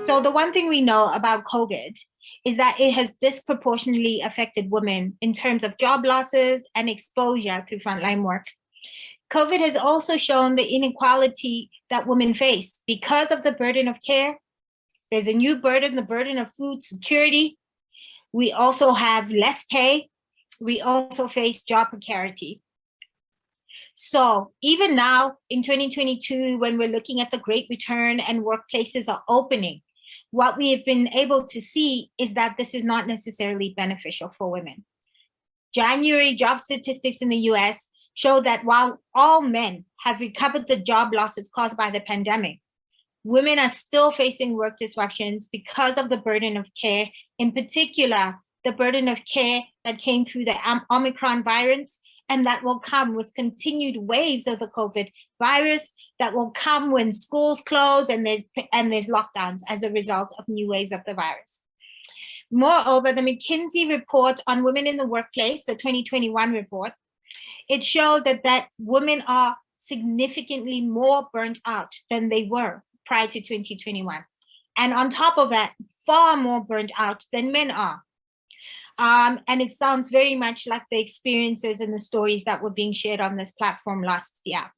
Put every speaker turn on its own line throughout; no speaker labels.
So the one thing we know about COVID is that it has disproportionately affected women in terms of job losses and exposure through frontline work. COVID has also shown the inequality that women face because of the burden of care. There's a new burden, the burden of food security. We also have less pay. We also face job precarity. So even now in 2022, when we're looking at the great return and workplaces are opening, what we have been able to see is that this is not necessarily beneficial for women. January job statistics in the US show that while all men have recovered the job losses caused by the pandemic, women are still facing work disruptions because of the burden of care, in particular, the burden of care that came through the Omicron virus, and that will come with continued waves of the COVID virus, that will come when schools close and there's lockdowns as a result of new waves of the virus. Moreover, the McKinsey report on women in the workplace, the 2021 report, it showed that women are significantly more burnt out than they were prior to 2021. And on top of that, far more burnt out than men are. And it sounds very much like the experiences and the stories that were being shared on this platform last year.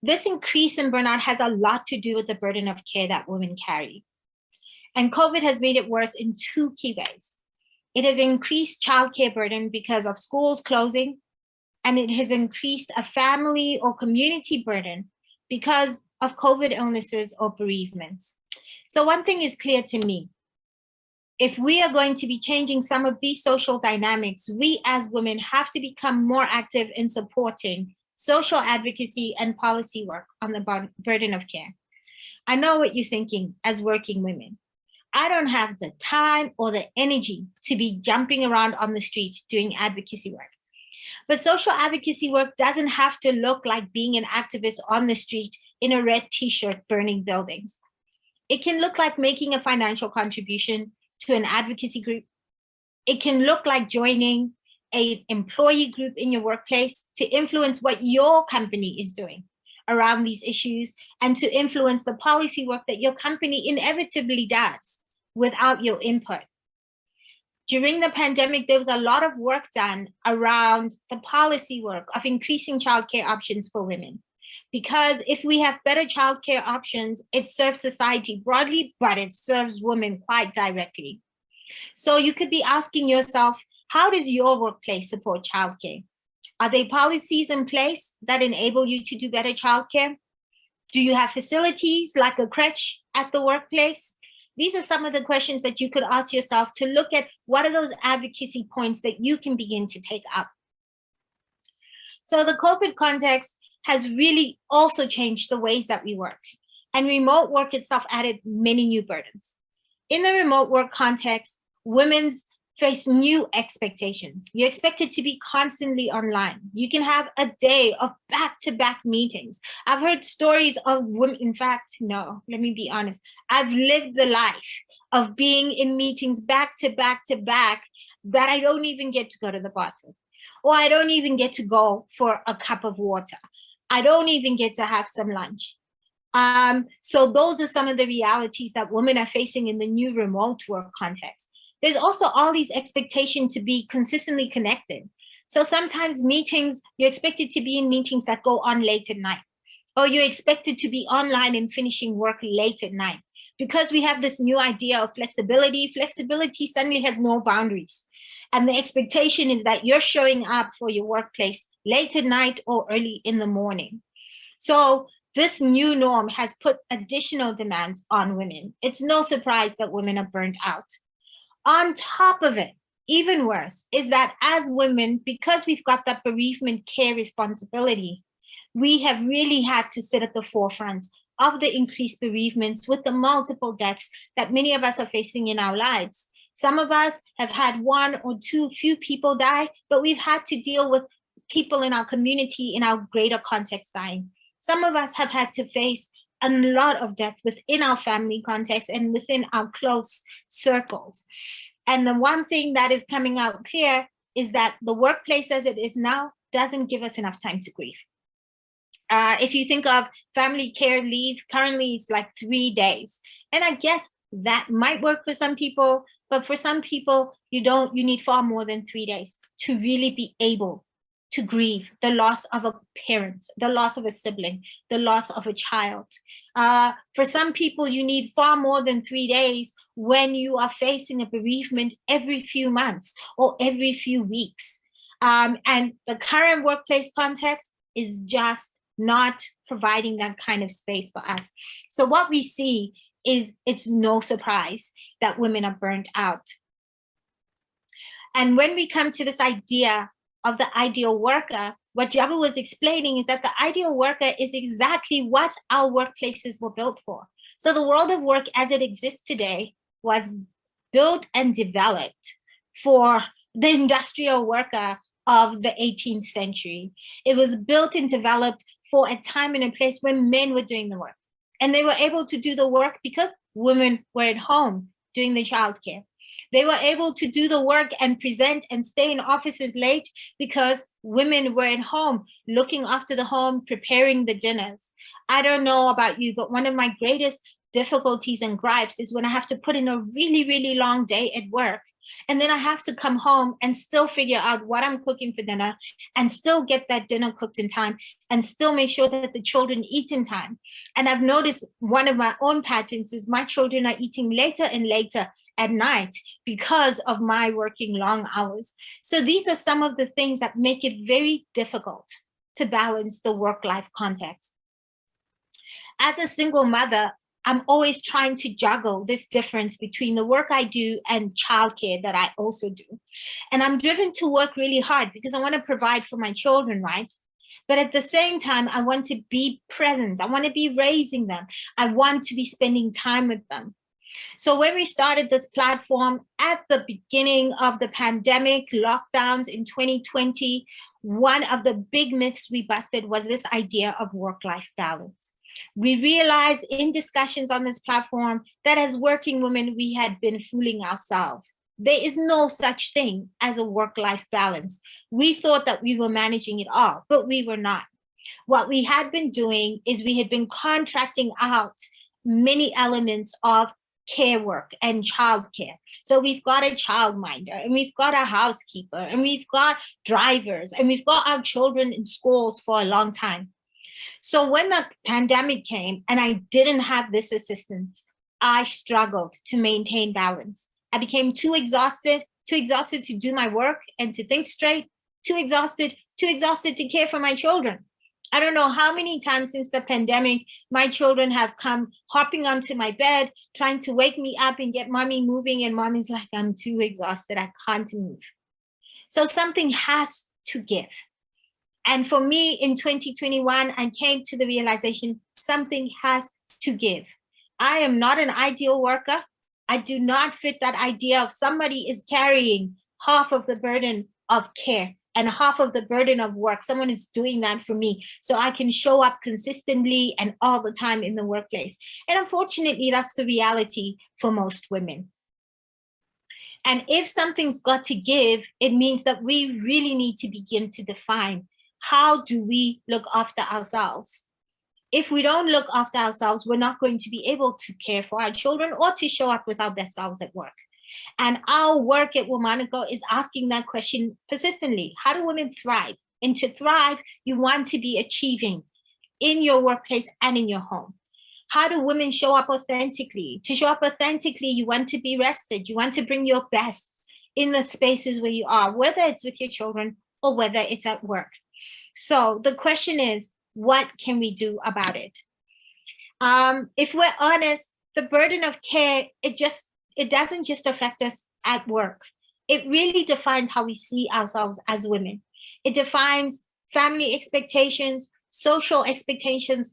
This increase in burnout has a lot to do with the burden of care that women carry. And COVID has made it worse in two key ways. It has increased childcare burden because of schools closing, and it has increased a family or community burden because of COVID illnesses or bereavements. So one thing is clear to me. If we are going to be changing some of these social dynamics, we as women have to become more active in supporting social advocacy and policy work on the burden of care. I know what you're thinking as working women. I don't have the time or the energy to be jumping around on the streets doing advocacy work. But social advocacy work doesn't have to look like being an activist on the street in a red t-shirt burning buildings. It can look like making a financial contribution to an advocacy group. It can look like joining an employee group in your workplace to influence what your company is doing around these issues and to influence the policy work that your company inevitably does without your input. During the pandemic, there was a lot of work done around the policy work of increasing childcare options for women. Because if we have better childcare options, it serves society broadly, but it serves women quite directly. So you could be asking yourself, how does your workplace support childcare? Are there policies in place that enable you to do better childcare? Do you have facilities like a crèche at the workplace? These are some of the questions that you could ask yourself to look at what are those advocacy points that you can begin to take up. So the COVID context has really also changed the ways that we work, and remote work itself added many new burdens. In the remote work context, women face new expectations. You're expected to be constantly online. You can have a day of back-to-back meetings. I've heard stories of women, in fact, no, let me be honest. I've lived the life of being in meetings back-to-back that I don't even get to go to the bathroom, or I don't even get to go for a cup of water. I don't even get to have some lunch. So those are some of the realities that women are facing in the new remote work context. There's also all these expectations to be consistently connected. So sometimes meetings, you're expected to be in meetings that go on late at night, or you're expected to be online and finishing work late at night. Because we have this new idea of flexibility, flexibility suddenly has no boundaries. And the expectation is that you're showing up for your workplace late at night or early in the morning. So this new norm has put additional demands on women. It's no surprise that women are burnt out. On top of it, even worse, is that as women, because we've got that bereavement care responsibility, we have really had to sit at the forefront of the increased bereavements with the multiple deaths that many of us are facing in our lives. Some of us have had one or two few people die, but we've had to deal with people in our community, in our greater context dying. Some of us have had to face a lot of death within our family context and within our close circles. And the one thing that is coming out clear is that the workplace as it is now doesn't give us enough time to grieve. If you think of family care leave, currently it's like 3 days. And I guess that might work for some people, but for some people, you need far more than 3 days to really be able to grieve the loss of a parent, the loss of a sibling, the loss of a child. For some people, you need far more than 3 days when you are facing a bereavement every few months or every few weeks. And the current workplace context is just not providing that kind of space for us. So what we see is it's no surprise that women are burnt out. And when we come to this idea of the ideal worker, what Jabu was explaining is that the ideal worker is exactly what our workplaces were built for. So the world of work as it exists today was built and developed for the industrial worker of the 18th century. It was built and developed for a time and a place when men were doing the work. And they were able to do the work because women were at home doing the childcare. They were able to do the work and present and stay in offices late because women were at home looking after the home, preparing the dinners. I don't know about you, but one of my greatest difficulties and gripes is when I have to put in a really, really long day at work. And then I have to come home and still figure out what I'm cooking for dinner and still get that dinner cooked in time and still make sure that the children eat in time. And I've noticed one of my own patterns is my children are eating later and later at night because of my working long hours. So these are some of the things that make it very difficult to balance the work-life context. As a single mother, I'm always trying to juggle this difference between the work I do and childcare that I also do. And I'm driven to work really hard because I want to provide for my children, right? But at the same time, I want to be present. I want to be raising them. I want to be spending time with them. So when we started this platform at the beginning of the pandemic lockdowns in 2020, one of the big myths we busted was this idea of work-life balance. We realized in discussions on this platform that as working women, we had been fooling ourselves. There is no such thing as a work-life balance. We thought that we were managing it all, but we were not. What we had been doing is we had been contracting out many elements of care work and childcare. So we've got a childminder and we've got a housekeeper and we've got drivers and we've got our children in schools for a long time. So when the pandemic came and I didn't have this assistance, I struggled to maintain balance. I became too exhausted to do my work and to think straight, too exhausted to care for my children. I don't know how many times since the pandemic, my children have come hopping onto my bed, trying to wake me up and get mommy moving. And mommy's like, I'm too exhausted, I can't move. So something has to give. And for me in 2021, I came to the realization something has to give. I am not an ideal worker. I do not fit that idea of somebody is carrying half of the burden of care and half of the burden of work. Someone is doing that for me so I can show up consistently and all the time in the workplace. And unfortunately, that's the reality for most women. And if something's got to give, it means that we really need to begin to define, how do we look after ourselves? If we don't look after ourselves, we're not going to be able to care for our children or to show up with our best selves at work. And our work at WomaNiko is asking that question persistently. How do women thrive? And to thrive, you want to be achieving in your workplace and in your home. How do women show up authentically? To show up authentically, you want to be rested. You want to bring your best in the spaces where you are, whether it's with your children or whether it's at work. So the question is, what can we do about it? If we're honest, the burden of care, it doesn't just affect us at work. It really defines how we see ourselves as women. It defines family expectations, social expectations,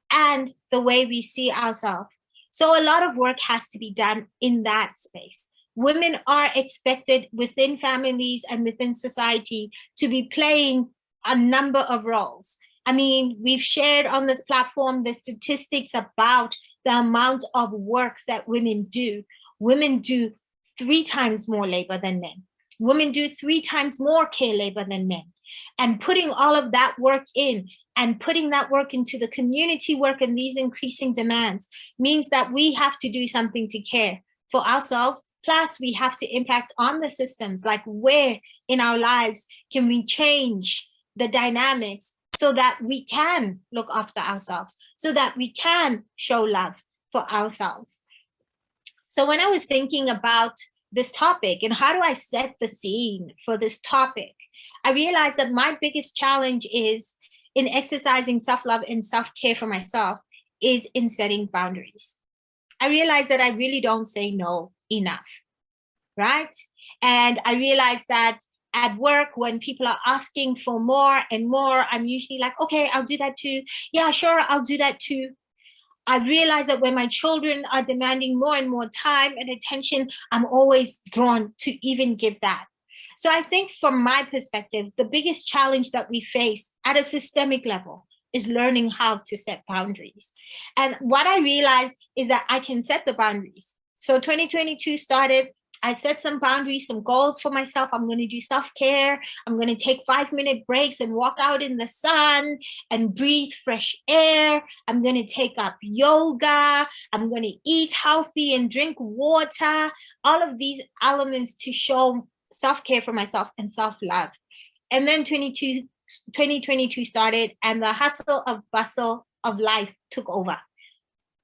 and the way we see ourselves. So a lot of work has to be done in that space. Women are expected within families and within society to be playing a number of roles. I mean, we've shared on this platform the statistics about the amount of work that women do. Women do 3 times more labor than men. Women do 3 times more care labor than men. And putting all of that work in and putting that work into the community work and these increasing demands means that we have to do something to care for ourselves. Plus, we have to impact on the systems, like where in our lives can we change the dynamics so that we can look after ourselves, so that we can show love for ourselves. So when I was thinking about this topic and how do I set the scene for this topic, I realized that my biggest challenge is in exercising self-love and self-care for myself is in setting boundaries. I realized that I really don't say no enough, right? And I realized that at work, when people are asking for more and more, I'm usually like, okay, I'll do that too. Yeah, sure, I'll do that too. I realize that when my children are demanding more and more time and attention, I'm always drawn to even give that. So I think from my perspective, the biggest challenge that we face at a systemic level is learning how to set boundaries. And what I realized is that I can set the boundaries. So 2022 started, I set some boundaries, some goals for myself. I'm going to do self-care. I'm going to take 5-minute breaks and walk out in the sun and breathe fresh air. I'm going to take up yoga. I'm going to eat healthy and drink water. All of these elements to show self-care for myself and self-love. And then 2022 started and the hustle of bustle of life took over.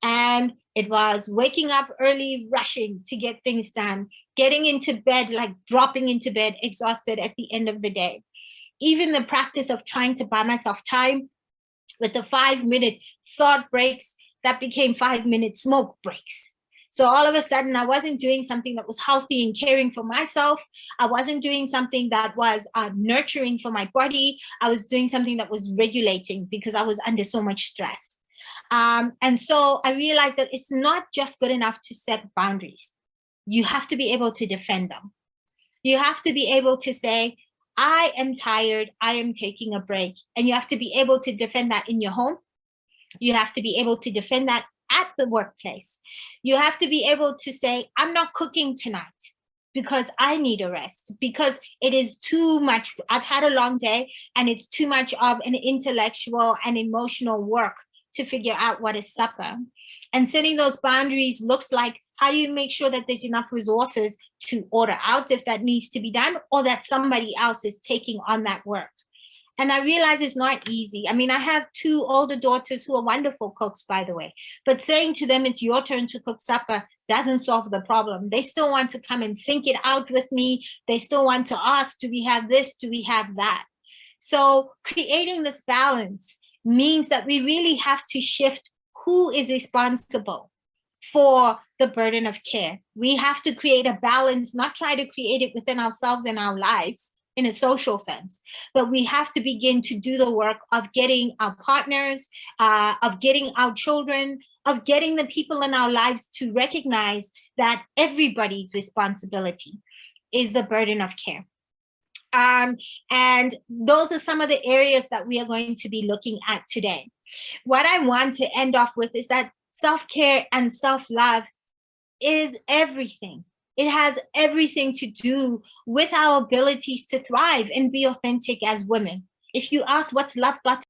And it was waking up early, rushing to get things done, getting into bed, like dropping into bed, exhausted at the end of the day. Even the practice of trying to buy myself time with the 5-minute thought breaks that became 5-minute smoke breaks. So all of a sudden, I wasn't doing something that was healthy and caring for myself. I wasn't doing something that was nurturing for my body. I was doing something that was regulating because I was under so much stress. And so I realized that it's not just good enough to set boundaries. You have to be able to defend them. You have to be able to say, I am tired, I am taking a break. And you have to be able to defend that in your home. You have to be able to defend that at the workplace. You have to be able to say, I'm not cooking tonight because I need a rest, because it is too much. I've had a long day and it's too much of an intellectual and emotional work to figure out what is supper. And setting those boundaries looks like, how do you make sure that there's enough resources to order out if that needs to be done, or that somebody else is taking on that work? And I realize it's not easy. I mean, I have 2 older daughters who are wonderful cooks, by the way, but saying to them, it's your turn to cook supper doesn't solve the problem. They still want to come and think it out with me. They still want to ask, do we have this? Do we have that? So creating this balance means that we really have to shift who is responsible for the burden of care. We have to create a balance, not try to create it within ourselves and our lives in a social sense, but we have to begin to do the work of getting our partners, of getting our children, of getting the people in our lives to recognize that everybody's responsibility is the burden of care. And those are some of the areas that we are going to be looking at today. What I want to end off with is that self-care and self-love is everything. It has everything to do with our abilities to thrive and be authentic as women. If you ask what's love got